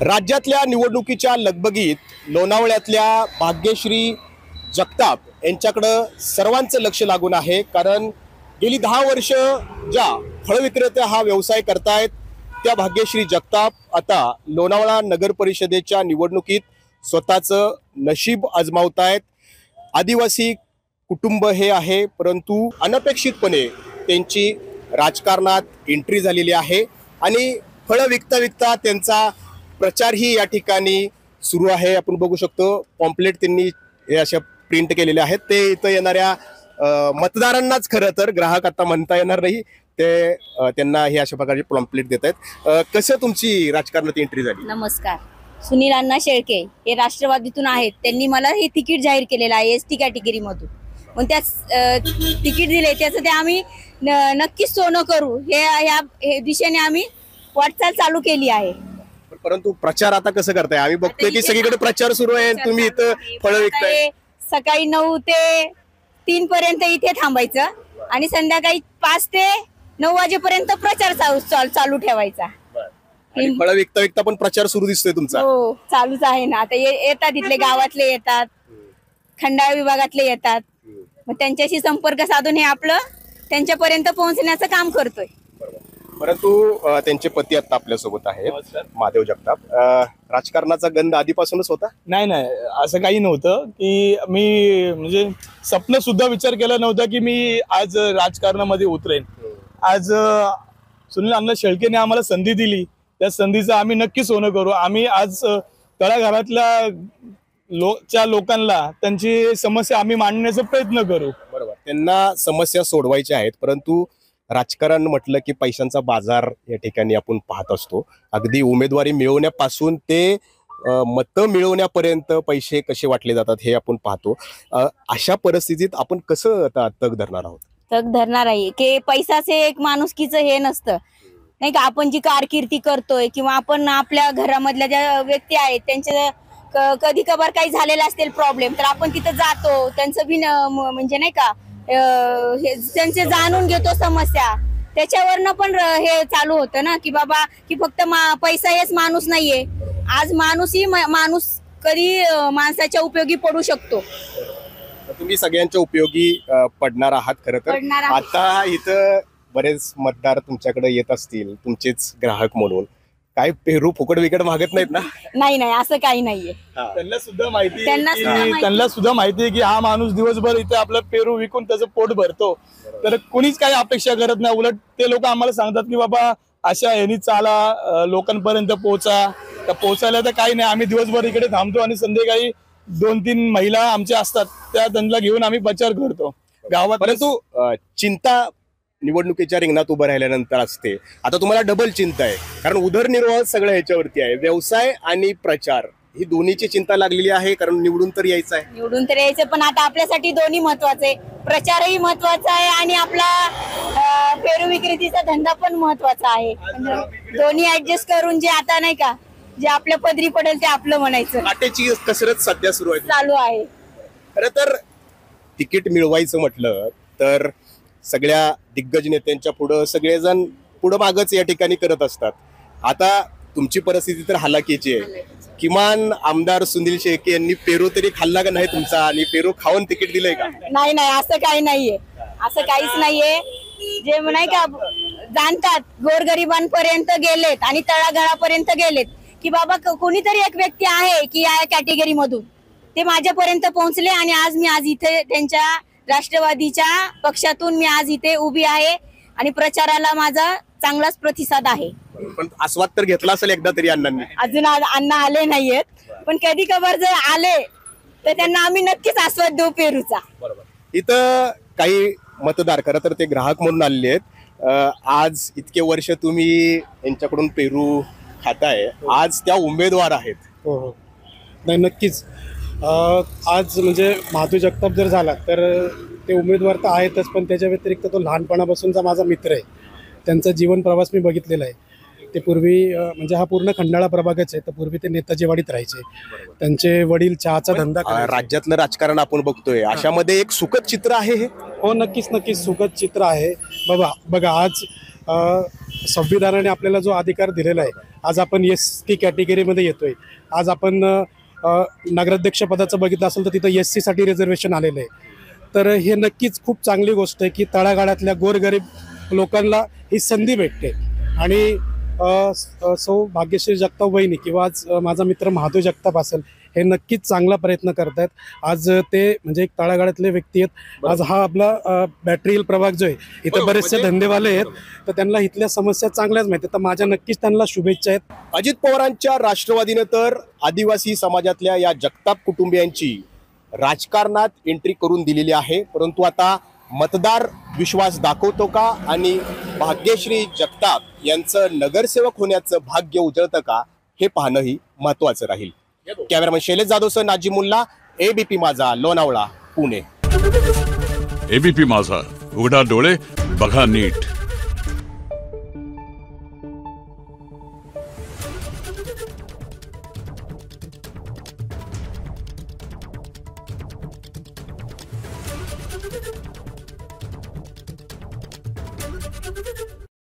राज्यातल्या निवडणुकीच्या लगबगीत लोणावळ्यातल्या भाग्यश्री जगताप यांच्याकडं सर्वांचं लक्ष लागून आहे। कारण गेली 10 वर्ष ज्या फळ विक्रेते हा व्यवसाय करतायत त्या भाग्यश्री जगताप आता लोणावळा नगर परिषदेच्या निवडणुकीत स्वतःचं नशीब आजमावतायत। आदिवासी कुटुंब हे आहे, परंतु अनपेक्षितपणे त्यांची राजकारणात एंट्री झालेली आहे आणि फळं विकता विकता त्यांचा प्रचारही या ठिकाणी सुरू आहे। आपण बघू शकतो पॉम्पलेट त्यांनी हे अशा प्रिंट केलेले आहेत। ते इथं येणाऱ्या मतदारांनाच खरं तर ग्राहक आता म्हणता येणार नाही, ते त्यांना हे अशा प्रकारचे पॉम्पलेट देत आहेत। कसं तुमची राजकारणात एंट्री झाली? नमस्कार, सुनील अण्णा शेळके हे राष्ट्रवादीतून आहेत। त्यांनी मला हे तिकीट जाहीर केलेलं आहे एसटी कॅटेगरी मधून। पण त्याच तिकीट दिले त्याचं ते आम्ही नक्कीच सोनं करू हे दिशेने आम्ही वाटचाल चालू केली आहे। परंतु प्रचार आता कसं करताय? आम्ही बघतोय की सगळीकडे प्रचार सुरू आहे, तुम्ही इथं फळं विकताय। सकाळी 9 ते 3 पर्यंत इथे थांबायचं आणि संध्याकाळी 5 ते 9 वाजेपर्यंत प्रचार चालू ठेवायचा। आणि फळं विकता विकता पण प्रचार सुरू दिसतोय तुमचा? हो, चालूच आहे ना। आता येतात इथले गावातले येतात, खंडाळा विभागातले येतात, मग त्यांच्याशी संपर्क साधून हे आपलं त्यांच्यापर्यंत पोहोचण्याचं काम करतोय। परंतु त्यांचे पती आता आपल्या सोबत आहेत, महादेव जगताप। राजकारणाचा गंध आधीपासूनच होता? नाही नाही, असं काही नव्हतं की मी म्हणजे स्वप्न सुद्धा विचार केला नव्हता की मी आज राजकारणामध्ये उतरेन। आज सुनील अण्णा शेळकेने आम्हाला संधी दिली, त्या संधीचं आम्ही नक्की सोनं करू। आम्ही आज तळागाळातल्या लोकांना त्यांची समस्या आम्ही मांडण्याचा प्रयत्न करू। बरोबर, त्यांना समस्या सोडवायच्या आहेत, परंतु राजकारण म्हटलं की पैशांचा बाजार या ठिकाणी आपण पाहत असतो। अगदी उमेदवारी मिळवण्यापासून ते मतं मिळवण्यापर्यंत पैसे कसे वाटले जातात हे आपण पाहतो। अशा परिस्थितीत आपण कसं आता तग धरणार आहोत? तग धरणार आहे की पैसाचे एक माणुसकीचं हे नसतं, नाही का। आपण जी कारकिर्दी करतोय किंवा आपण आपल्या घरामधल्या ज्या व्यक्ती आहेत त्यांचे कधी कभार काही झालेला असतील प्रॉब्लेम, तर आपण तिथं जातो, त्यांचं बी म्हणजे नाही का त्यांचे जाणून घेतो समस्या। त्याच्यावरनं पण हे चालू होतं ना की बाबा की फक्त पैसा हेच माणूस नाहीये। आज माणूस कधी माणसाच्या उपयोगी पडू शकतो। तुम्ही सगळ्यांच्या उपयोगी पडणार आहात खरं तर। आता इथं बरेच मतदार तुमच्याकडे येत असतील, तुमचेच ग्राहक म्हणून। काय पेरू फुकट विकट मागत नाहीत ना? नाही नाही, असं काही नाहीये। त्यांना सुद्धा माहिती आहे की हा माणूस दिवसभर इथे आपलं पेरू विकून त्याचं पोट भरतो, तर कोणीच काही अपेक्षा करत नाही। उलट ते लोक आम्हाला सांगतात की बाबा अशा ह्यानी चाला, लोकांपर्यंत पोहोचा। तर पोहोचायला तर काही नाही, आम्ही दिवसभर इकडे थांबतो आणि संध्याकाळी 2-3 महिला आमच्या असतात, त्या त्यांना घेऊन आम्ही प्रचार करतो गावात। परंतु चिंता निवडणुकीच्या रिंगणात उभं राहिल्यानंतर असते। आता तुम्हाला डबल चिंता आहे, कारण उदरनिर्वाह सगळं ह्याच्यावरती आहे, व्यवसाय आणि प्रचार, ही दोन्हीची चिंता लागलेली आहे। कारण निवडून तर यायचं आहे, निवडून तर यायचं, पण आता आपल्यासाठी दोन्ही महत्वाचे, प्रचारही महत्वाचा आहे आणि आपला पेरू विक्रीचा धंदा पण महत्वाचा आहे। दोन्ही ऍडजस्ट करून जे आता नाही का जे आपल्या पदरी पडेल ते आपलं म्हणायचं, काटेची कसरत सध्या सुरू आहे, चालू आहे। खरं तर तिकीट मिळवायचं म्हटलं तर सगळ्या दिग्गज नेत्यांच्या पुढं सगळेजण पुढं मागच या ठिकाणी करत असतात। आता तुमची परिस्थिती तर हालाकीची आहे। किमान आमदार सुनील शेळके यांनी पेरू तरी खाल्ला का नाही तुमचा, आणि पेरू खाऊन तिकीट दिलंय का? नाही नाही, असं काही नाहीये, असं काहीच नाहीये। जे नाही का जाणतात गोरगरिबांपर्यंत गेलेत आणि तळागाळापर्यंत गेलेत की बाबा कोणीतरी एक व्यक्ती आहे की या कॅटेगरी मधून, ते माझ्यापर्यंत पोहोचले आणि आज मी इथे त्यांच्या राष्ट्रवादीच्या पक्षातून मी आज इथे उभी आहे आणि प्रचाराला माझा चांगलाच प्रतिसाद आहे। पण आस्वाद तर घेतला असेल एकदा तरी अण्णांनी? अजून अण्णा आले नाहीयेत, पण कधी कभार जर आले तर त्यांना आम्ही नक्कीच आस्वाद देऊ पेरूचा। बरोबर, इथं काही मतदार खरं तर ते ग्राहक म्हणून आलेले आहेत। आज इतके वर्ष तुम्ही यांच्याकडून पेरू खाताय, आज त्या उमेदवार आहेत? हो हो, नाही नक्कीच। आज म्हणजे महादेव जगताप जर झाला तर ते उमेदवार तर आहेतच, पण त्याच्या व्यतिरिक्त तो लहानपणापासूनचा माझा मित्र आहे। त्यांचा जीवन प्रवास मी बघितलेला आहे। ते पूर्वी म्हणजे हा पूर्ण खंडाळा प्रभागच आहे, तर पूर्वी ते नेताजीवाडीत राहायचे। त्यांचे वडील चहाचा धंदा करायचे। राज्यातलं राजकारण आपण बघतोय, अशामध्ये एक सुखद चित्र आहे हे? हो, नक्कीच नक्कीच सुखद चित्र आहे। बघा आज संविधानाने आपल्याला जो अधिकार दिलेला आहे, आज आपण ST कॅटेगरीमध्ये येतोय. आज आपण नगराध्यक्ष पदाचं बघितलं असेल तर तिथं SC साठी रिझर्वेशन आलेलं आहे. तर हे नक्कीच खूप चांगली गोष्ट आहे की तळागाळातल्या गोरगरीब लोकांना ही संधी भेटते. आणि सौ भाग्यश्री जगताप वहिनी किंवा आज माझा मित्र महादेव जगताप असेल, हे नक्कीच चांगला प्रयत्न करत आहेत. आज ते म्हणजे एक तळागाळातले व्यक्ती आहेत. आज हा आपला बॅटरी हिल प्रभाग जो आहे, इथं बरेचसे धंदेवाले आहेत, तर त्यांना इथल्या समस्या चांगल्याच माहिती आहेत. तर माझ्या नक्कीच त्यांना शुभेच्छा आहेत. अजित पवारांच्या राष्ट्रवादीनं तर आदिवासी समाजातल्या या जगताप कुटुंबियांची राजकारणात एंट्री करून दिलेली आहे. परंतु आता मतदार विश्वास दाखवतो का आणि भाग्यश्री जगताप यांचं नगरसेवक होण्याचं भाग्य उजळतं का, हे पाहणंही महत्त्वाचं राहील. कॅमेरामन शैलेश जाधवसह नाजिमुल्ला, ABP माझा, लोणावळा, पुणे. ABP माझा, उघडा डोळे बघा नीट.